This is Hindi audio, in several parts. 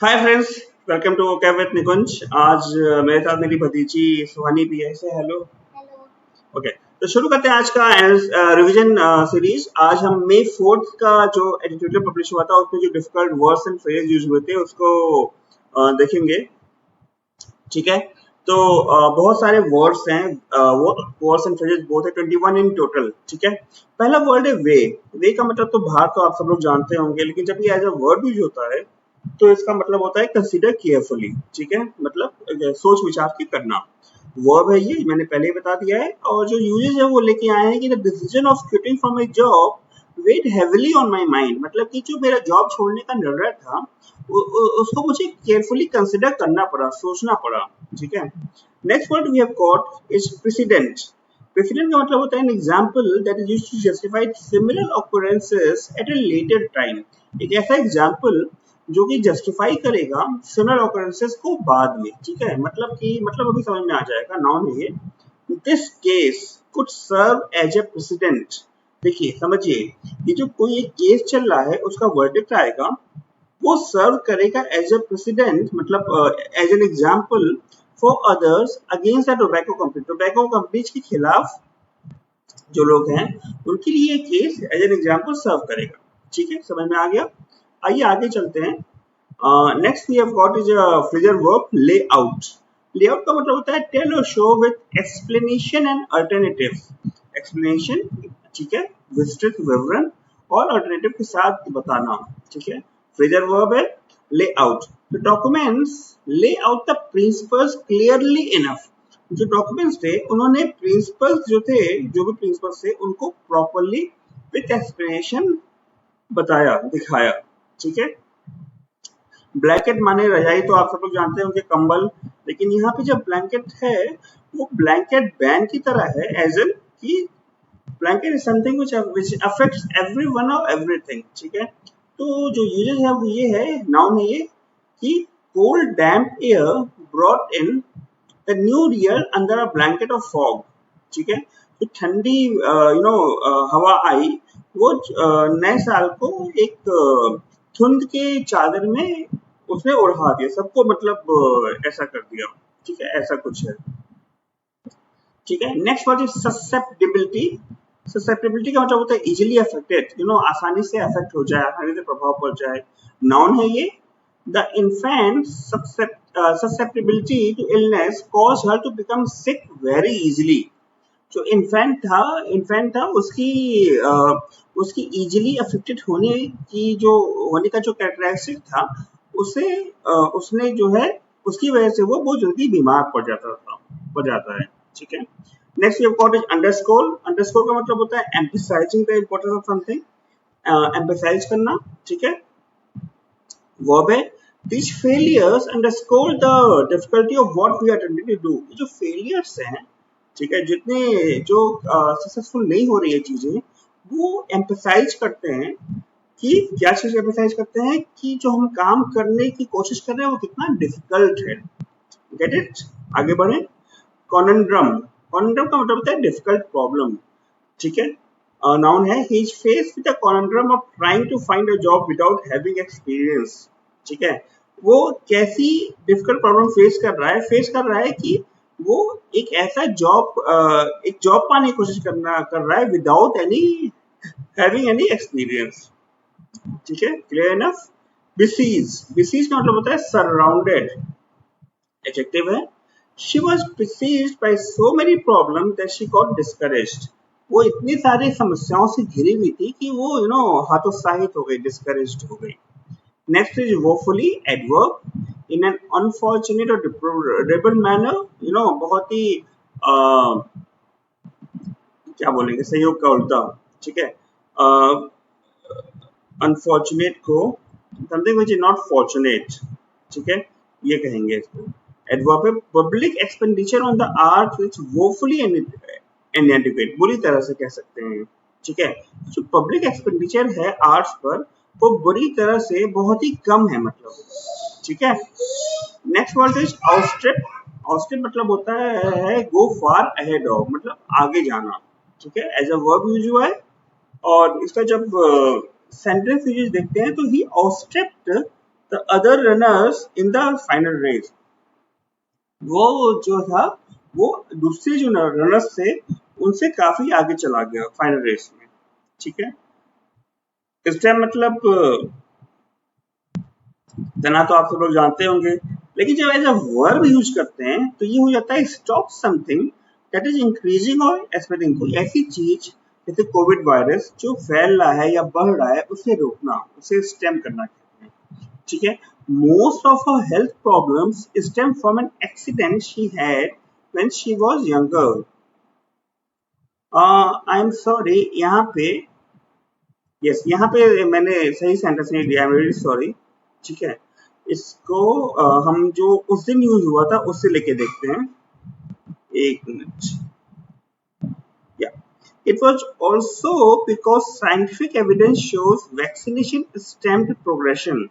Hi friends, welcome to cafe with Nikunj. आज मेरे साथ मेरी भतीजी सुहानी भी है। से हेलो। ओके, तो शुरू करते हैं आज का रिवीजन सीरीज। आज हम मे 4 का जो एडिटोरियल पब्लिश हुआ था उसमें जो difficult words and phrase use हुए थे उसको देखेंगे। ठीक है, तो बहुत सारे वर्ड्स हैं, वो वर्ड्स एंड फ्रेजेस बहुत है, 21 इन टोटल। ठीक है, पहला वर्ड है वे। वे का मतलब तो बाहर तो आप सब लोग जानते होंगे, लेकिन जब ये एज अ वर्ड यूज होता है तो इसका मतलब होता है कंसीडर केयरफुली। ठीक है, मतलब सोच विचार के करना। वर्ब है ये, मैंने पहले ही बता दिया है। और जो यूजेज है वो लेके आए हैं कि the decision of quitting from a job weigh heavily on my mind. मतलब कि जो मेरा जॉब छोड़ने का निर्णय था उसको मुझे केयरफुली कंसिडर करना पड़ा, सोचना पड़ा। ठीक है, next word we have got is precedent. Precedent का मतलब होता है an example that is used to justify similar occurrences at a later time. एक ऐसा एग्जांपल जो कि जस्टिफाई करेगा सिमिलर ऑकरेंसेस को बाद में। ठीक है, मतलब अभी समझ में आ जाएगा। नाउन है ये। This case could serve as a precedent. देखिए समझिए, ये जो कोई एक केस चल रहा है उसका वर्डिक्ट आएगा, वो सर्व करेगा एज ए प्रेसिडेंट, मतलब as an example for others against the tobacco company. Tobacco companies के खिलाफ जो लोग हैं उनके लिए case as an example serve करेगा। ठीक है, समझ में आ गया। आइए आगे चलते हैं। Next we have got is phrasal verb lay out. Lay out का मतलब होता है टेल और show with explanation and alternative. Explanation, ठीक है, विस्तृत विवरण, और अल्टरनेटिव के साथ बताना। ठीक है, फ्रेजल वर्ब है ले आउट। द डॉक्यूमेंट्स ले out the principles clearly enough. जो डॉक्यूमेंट्स थे उन्होंने प्रिंसिपल्स जो थे, जो भी प्रिंसिपल्स थे उनको प्रॉपरली विद एक्सप्लेनेशन बताया, दिखाया। ठीक है, ब्लैंकेट माने रजाई, तो आप सब लोग जानते होंगे कंबल। लेकिन यहाँ पे जो ब्लैंकेट है वो ब्लैंकेट बैन की तरह है, एज एन कि blanket is something which affects everyone और एवरीथिंग। ठीक है, तो जो यूजेस है वो ये है, नाउन है ये, कि cold damp air brought in the new year under a blanket of fog. ठीक है, तो ठंडी हवा आई, वो नए साल को एक धुंध के चादर में उसने उड़ा दिया सबको, मतलब ऐसा कर दिया। ठीक है, ऐसा कुछ है। ठीक है, next word is susceptibility. Susceptibility का मतलब होता है इजीली अफेक्टेड, आसानी से अफेक्ट हो जाए, आसानी से प्रभाव पड़ जाए। नाउन है ये। The infant susceptibility to illness caused her to become sick very easily. जो इन्फेंट था उसकी इजीली अफेक्टेड होने का जो कैरेक्टरिस्टिक था, उसे उसने जो है उसकी वजह से वो बहुत जल्दी बीमार पड़ जाता है। ठीक है, next we have got is underscore. Underscore का मतलब होता है emphasising the importance of something, emphasise करना। ठीक है, वर्ब है। These failures underscore the difficulty of what we are attempting to do. जो failures हैं, ठीक है, जितने जो सक्सेसफुल नहीं हो रही है चीजें, वो एम्फसाइज करते हैं कि क्या चीज एम्फसाइज करते हैं कि जो हम काम करने की कोशिश कर रहे हैं वो कितना डिफिकल्ट है। गेट इट, आगे बढ़े। कॉनन्ड्रम। कॉनन्ड्रम का मतलब होता है डिफिकल्ट प्रॉब्लम। ठीक है, नाउन है। He is faced with the conundrum of trying to find a job without having experience. ठीक है, वो कैसी डिफिकल्ट प्रॉब्लम फेस कर रहा है कि वो एक जॉब पाने की कोशिश कर रहा है without any having any experience. ठीक है, क्लियर इनफ। बिसीज का मतलब होता है सराउंडेड, एडजेक्टिव है। She was besieged by so many problems that she got discouraged. वो इतनी सारी समस्याओं से घिरी हुई थी कि वो हतोत्साहित हो गई, डिस्करेज्ड हो गई। Next is woefully, adverb, in an unfortunate or deplorable manner, बहुत ही क्या बोलेंगे, संयोग का उल्टा। ठीक है, अनफॉर्चुनेट को something which is not fortunate. ठीक है, ये कहेंगे इसको। एडवर्ब है public expenditure on the art which woefully inadequate, बुरी तरह से कह सकते हैं। ठीक है, जो पब्लिक एक्सपेंडिचर है आर्ट्स पर वो बुरी तरह से बहुत ही कम है, मतलब। ठीक है, नेक्स्ट वर्ड इज आउटस्ट्रिप। आउटस्ट्रिप मतलब होता है गो फार अहेड ऑफ, मतलब आगे जाना। ठीक है, एज अ वर्ब यूज हुआ है। और इसका जब सेंटेंस यूज देखते हैं तो he outstripped the other runners in the final race, वो जो था वो दूसरे जो रनर्स थे उनसे काफी आगे चला गया फाइनल रेस में। ठीक है, इस टाइम मतलब तना तो आप सब लोग जानते होंगे, लेकिन जब एज अ वर्ब यूज करते हैं तो ये हो जाता है stop something that is increasing और एक्सपेंडिंग। कोई ऐसी चीज जैसे कोविड वायरस जो फैल रहा है या बढ़ रहा है उसे रोकना, उसे स्टेम करना कहते हैं। ठीक है, most of her health problems stem from an accident she had when she was younger. I am sorry, यहाँ पे यस, यहाँ पे मैंने सही सेंटेंस नहीं दिया, आई एम वेरी सॉरी। ठीक है, इसको हम जो उस दिन यूज हुआ था उससे लेके देखते हैं, एक मिनट। या it was also because scientific evidence shows vaccination stemmed progression.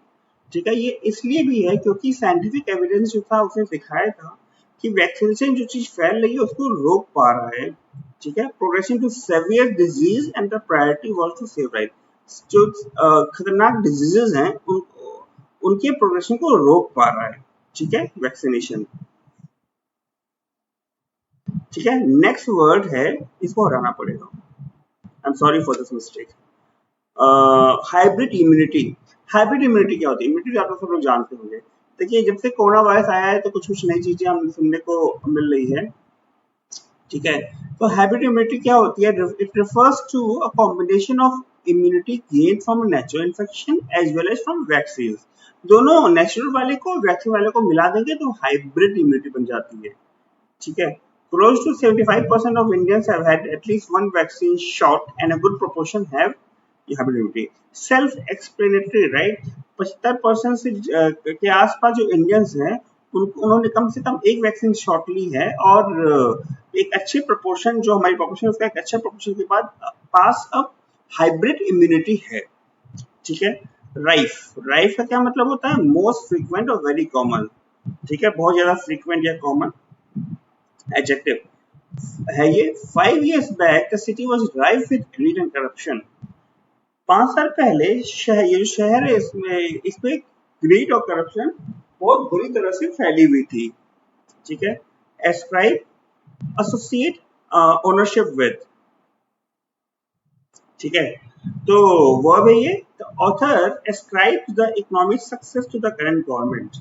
ठीक है, ये इसलिए भी है क्योंकि साइंटिफिक एविडेंस जो था उसने दिखाया था कि वैक्सीनेशन जो चीज फैल रही है उसको रोक पा रहा है। ठीक है, progressing to severe disease and the priority was to save life. जो खतरनाक डिजीजेस हैं उनके प्रोग्रेशन को रोक पा रहा है। ठीक है, वैक्सीनेशन। ठीक है, नेक्स्ट वर्ड है, इसको हटाना पड़ेगा, I am sorry for this mistake. Hybrid immunity. Hybrid immunity क्या होती है? इम्यूनिटी आप सब लोग जानते होंगे। देखिए, जब से कोरोना वायरस आया है तो कुछ कुछ नई चीजें हमें सुनने को मिल रही है। ठीक है, तो हाइब्रिड इम्यूनिटी क्या होती है? It refers to a combination of immunity gain from natural infection as well as from vaccine. दोनों नेचुरल वाले को वैक्सीन वाले को मिला देंगे तो हाइब्रिड इम्यूनिटी बन जाती है। ठीक है, close to 75% of Indians have had at least one vaccine shot and a good proportion have immunity. Self explanatory, right? 75% से के आसपास जो इंडियंस हैं उन्होंने कम से कम एक वैक्सीन शॉट ली है और एक अच्छे प्रोपोर्शन जो हमारी पॉपुलेशन उसका एक अच्छा प्रोपोर्शन के बाद पास अब हाइब्रिड इम्यूनिटी है। ठीक है, राइफ। राइफ का क्या मतलब होता है? मोस्ट फ्रीक्वेंट और वेरी कॉमन। ठीक है, बहुत ज्यादा फ्रीक्वेंट या कॉमन एडजेक्टिव है ये। 5 years back the city was rife with greed and corruption. 5 साल पहले ये जो शहर है इसमें ग्रीड और करप्शन बहुत बुरी तरह से फैली हुई थी। ठीक है, एस्क्राइब, एसोसिएट, ओनरशिप विद। ठीक है, तो वर्ब है ये। The author ascribe the economic success to the current government.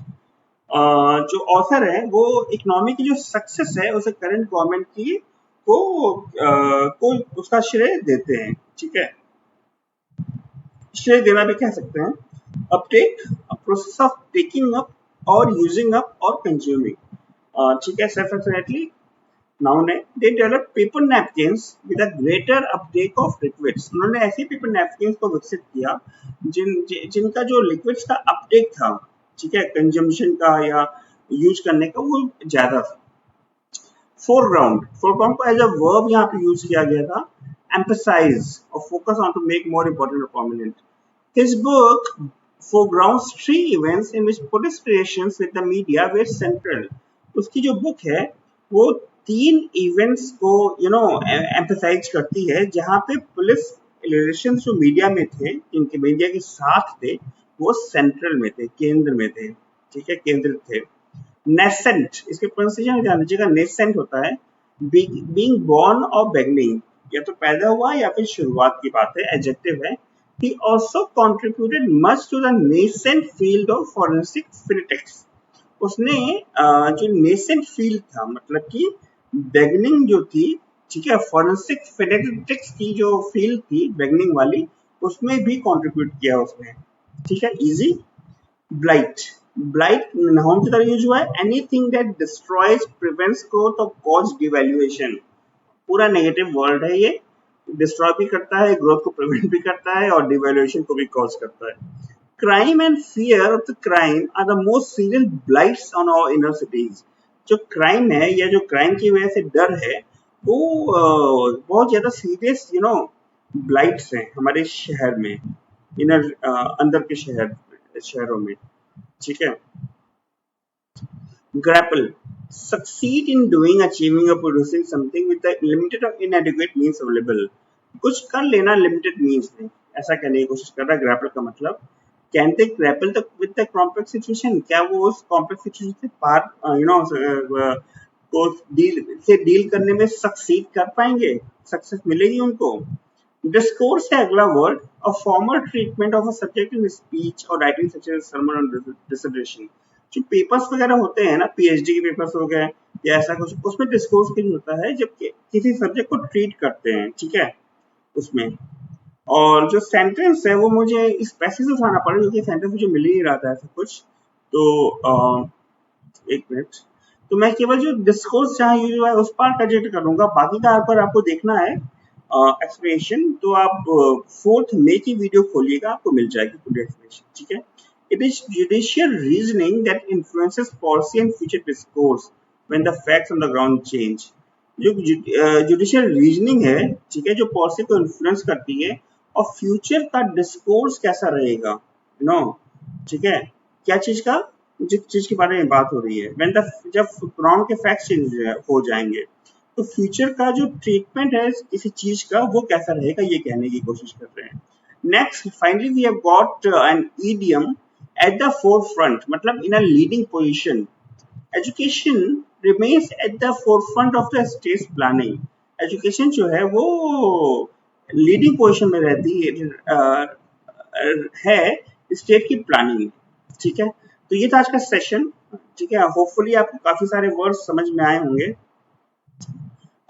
जो ऑथर है वो इकोनॉमी की जो सक्सेस है उसे करंट गवर्नमेंट की को उसका श्रेय देते हैं। ठीक है, श्रेय देना भी कह सकते हैं। Uptake, process of taking up और यूजिंग अप और कंज्यूमिंग। ठीक है, सेल्फ एक्सप्लेनेटरी नाउन है। They develop paper napkins with a greater Uptake of liquids. उन्होंने ऐसे पेपर नैपकिन्स को विकसित किया जिनका जो लिक्विड्स का अपटेक था, ठीक है, कंजम्पशन का या यूज करने का, वो ज्यादा था। फोरग्राउंड, फोरग्राउंड को एज अ वर्ब यहाँ पे यूज किया गया था। emphasize or focus on to make more important or prominent. His book foregrounds 3 events in which police relations with the media were central. उसकी जो बुक है वो 3 इवेंट्स को एम्फेसाइज करती है जहाँ पे पुलिस रिलेशन जो मीडिया में थे, जिनके मीडिया के साथ थे, वो सेंट्रल में थे, केंद्र में थे। ठीक है, केंद्रित थे। नेसेंट, इसके प्रोनाउंसिएशन ध्यान दीजिएगा, नेसेंट होता है बीइंग बॉर्न और बिगनिंग, या तो पैदा हुआ या फिर शुरुआत की बात है, एडजेक्टिव है। He also contributed much to the nascent field of forensic phonetics. उसने जो nascent field था, मतलब कि beginning जो थी, ठीक है, forensic phonetics की जो field थी beginning वाली, उसमें भी contribute किया उसने। ठीक है, easy। blight, blight नाउन की तरह यूज हुआ है। anything that destroys, prevents growth or cause devaluation। पूरा नेगेटिव वर्ड है ये, डिस्ट्रॉय भी करता है, ग्रोथ को प्रिवेंट भी करता है और डिवैल्यूएशन को भी कॉज करता है। Crime and fear of the crime are the most serious blights on our inner cities. जो क्राइम है या जो क्राइम की वजह से डर है वो बहुत ज्यादा सीरियस ब्लाइट्स हैं हमारे शहर में, इनर अंदर के शहरों में। ठीक है, grapple, succeed in doing, achieving or producing something with the limited or inadequate means available। कुछ कर लेना लिमिटेड मीन्स में, ऐसा कहने की कोशिश कर रहा है। grapple का मतलब can they grapple with the complex situation, क्या वो उस कॉम्प्लेक्स सिचुएशन से पार को डील करने में सक्सीड कर पाएंगे, सक्सेस मिलेगी उनको। डिस्कोर्स है अगला word, a formal treatment of a subject in speech और writing such as sermon on dissertation. जो पेपर्स वगैरह होते हैं ना, पीएचडी के पेपर्स हो गए या ऐसा कुछ, उसमें डिस्कोर्स के होता है जब किसी सब्जेक्ट को ट्रीट करते हैं, ठीक है, उसमें। और जो सेंटेंस है वो मुझे इस पैसे से उठाना पड़ा क्योंकि सेंटेंस मुझे मिल ही नहीं रहा था ऐसा कुछ। तो एक मिनट, तो मैं केवल जो डिस्कोर्स जहाँ यूज हुआ है उस पार्ट का जिक्र करूंगा, बाकी का पर आपको देखना है एक्सप्लेनेशन, तो आप 4th मई की वीडियो खोलिएगा, आपको मिल जाएगी पूरी एक्सप्लेनेशन, ठीक है। It is judicial reasoning that influences policy and future discourse when the facts on the ground change. जो जुडिशियल रीजनिंग है, ठीक है, जो पॉलिसी को इन्फ्लुएंस करती है और फ्यूचर का डिस्कोर्स कैसा रहेगा, यू नो, ठीक है, क्या चीज का, जिस चीज के बारे में बात हो रही है, व्हेन द जब ग्राउंड के फैक्ट्स चेंज हो जाएंगे तो फ्यूचर का जो ट्रीटमेंट है किसी चीज का वो कैसा रहेगा, ये कहने की कोशिश कर रहे हैं। Next, finally we have got an idiom at the forefront, मतलब in a leading position. Education remains at the forefront of the state planning. Education जो है वो लीडिंग पोजीशन में रहती है स्टेट की प्लानिंग में, ठीक है। तो ये था आज का सेशन, ठीक है। होपफुली आपको काफी सारे वर्ड्स समझ में आए होंगे।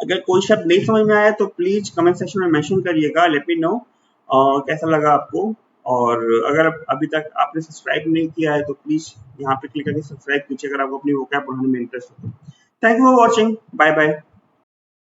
अगर कोई शब्द नहीं समझ में आया तो प्लीज कमेंट सेक्शन में मेंशन करिएगा, लेट मी नो कैसा लगा आपको। और अगर अभी तक आपने सब्सक्राइब नहीं किया है तो प्लीज यहाँ पे क्लिक करके सब्सक्राइब कीजिए अगर आपको अपनी वोकैब बढ़ाने में इंटरेस्ट हो। Thank you for watching, bye bye.